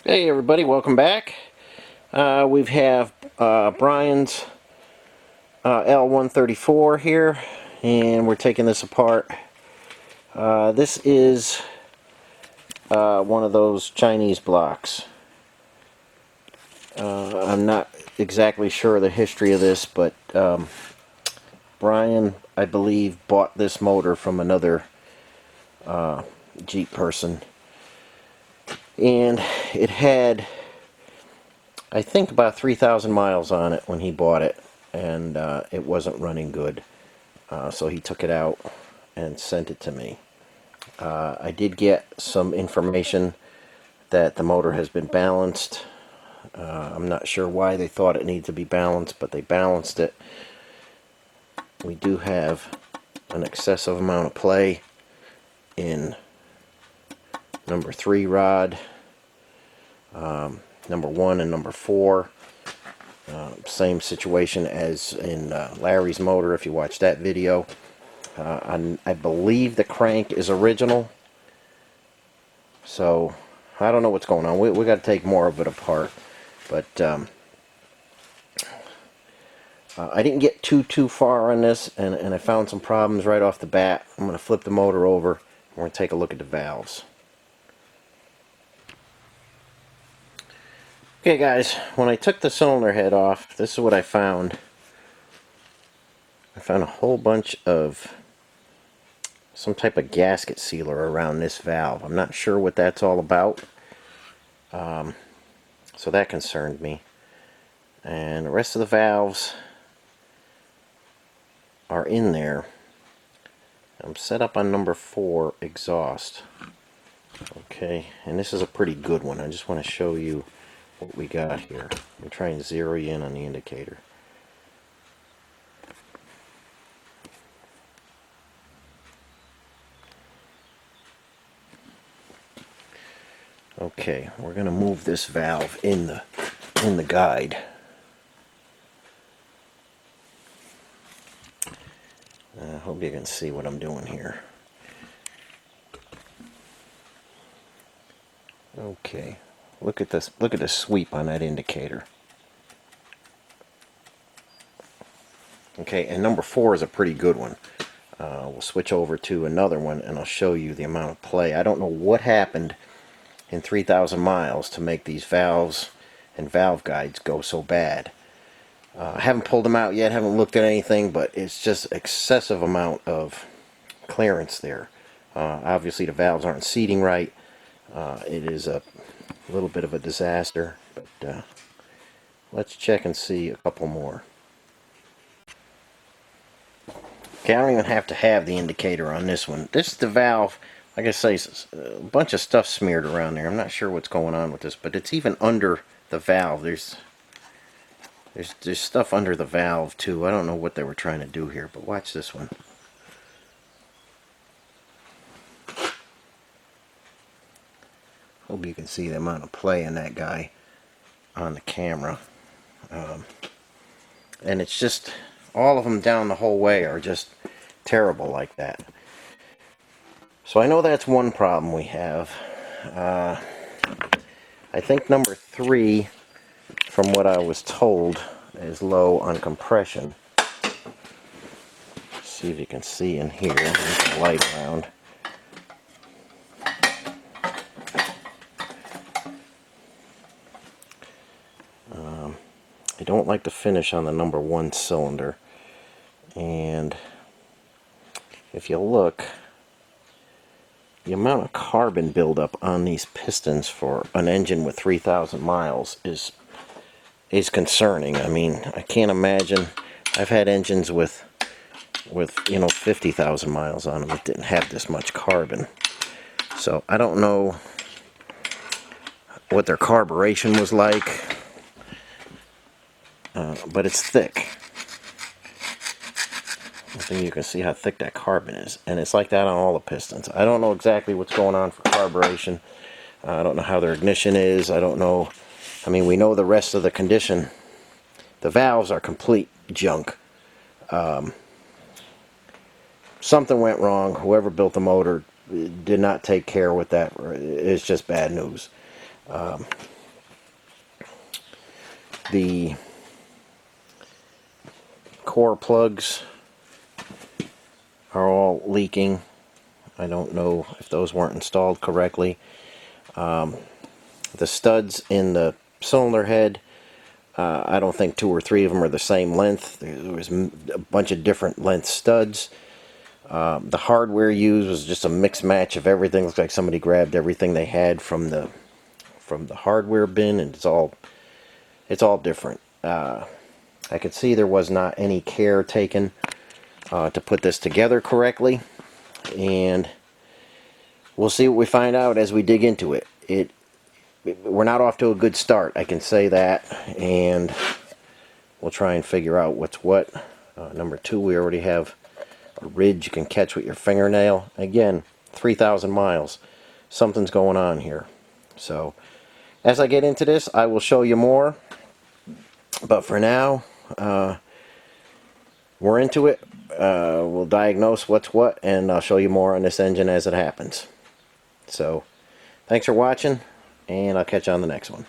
Hey everybody, welcome back. We have Brian's L134 here, and we're taking this apart. This is one of those Chinese blocks. I'm not exactly sure of the history of this, but Brian, I believe, bought this motor from another Jeep person, and it had, I think, about 3,000 miles on it when he bought it, and it wasn't running good. So he took it out and sent it to me. I did get some information that the motor has been balanced. I'm not sure why they thought it needed to be balanced, but they balanced it. We do have an excessive amount of play in number 3 rod, number 1 and number 4. Same situation as in Larry's motor, if you watch that video. I believe the crank is original, so I don't know what's going on. We got to take more of it apart, but I didn't get too far on this, and I found some problems right off the bat. I'm going to flip the motor over, and we're going to take a look at the valves. Okay guys, when I took the cylinder head off, this is what I found. I found a whole bunch of some type of gasket sealer around this valve. I'm not sure what that's all about, so that concerned me. And the rest of the valves are in there. I'm set up on number 4 exhaust. Okay, and this is a pretty good one. I just want to show you what we got here. I'm trying to zero you in on the indicator. Okay, we're going to move this valve in the guide. I hope you can see what I'm doing here. Okay, look at this. Look at the sweep on that indicator. Okay, and number 4 is a pretty good one. We'll switch over to another one, and I'll show you the amount of play. I don't know what happened in 3,000 miles to make these valves and valve guides go so bad. I haven't pulled them out yet, haven't looked at anything, but it's just excessive amount of clearance there. Obviously the valves aren't seating right. It is a little bit of a disaster, but let's check and see a couple more. Okay, I don't even have to have the indicator on this one. This is the valve. Like I say, a bunch of stuff smeared around there. I'm not sure what's going on with this, but it's even under the valve. There's stuff under the valve too. I don't know what they were trying to do here, but watch this one. Hope you can see the amount of play in that guy on the camera. And it's just, all of them down the whole way are just terrible like that. So I know that's one problem we have. I think number 3, from what I was told, is low on compression. Let's see if you can see in here. Move the light around. I don't like the finish on the number 1 cylinder, and if you look, the amount of carbon buildup on these pistons for an engine with 3,000 miles is concerning. I mean, I can't imagine. I've had engines with 50,000 miles on them that didn't have this much carbon. So I don't know what their carburation was like, but it's thick. I think you can see how thick that carbon is, and it's like that on all the pistons. I don't know exactly what's going on for carburation. I don't know how their ignition is. I don't know. I mean, we know the rest of the condition. The valves are complete junk. Something went wrong. Whoever built the motor did not take care with that. It's just bad news. The core plugs are all leaking. I don't know if those weren't installed correctly. The studs in the cylinder head, I don't think 2 or 3 of them are the same length. There was a bunch of different length studs. The hardware used was just a mixed match of everything. Looks like somebody grabbed everything they had from the hardware bin, and it's all different. I could see there was not any care taken to put this together correctly, and we'll see what we find out as we dig into it. We're not off to a good start, I can say that, and we'll try and figure out what's what. Number 2, we already have a ridge you can catch with your fingernail. Again, 3,000 miles. Something's going on here. So, as I get into this, I will show you more. But for now, we're into it. We'll diagnose what's what, and I'll show you more on this engine as it happens. So, thanks for watching, and I'll catch you on the next one.